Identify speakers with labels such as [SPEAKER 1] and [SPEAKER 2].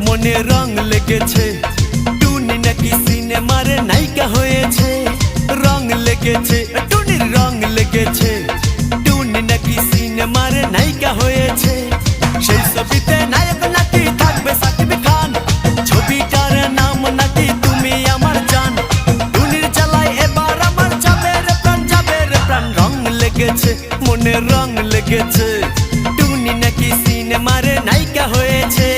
[SPEAKER 1] মনে রং লেগেছে, টুনি নাকি সিনেমারে নায়িকা হয়েছে। রং লেগেছে, টুনির রং লেগেছে, টুনি নাকি সিনেমারে নায়িকা হয়েছে। সেই ছবিতে নায়ক নাকি থাকবে সাকিব খান, ছবিটার নাম নাকি তুমি আমার জান। টুনির জ্বালায় এবার আমার যাবে রে প্রাণ, যাবে রে প্রাণ। রং লেগেছে, মনে রং লেগেছে, টুনি নাকি সিনেমারে নায়িকা হয়েছে।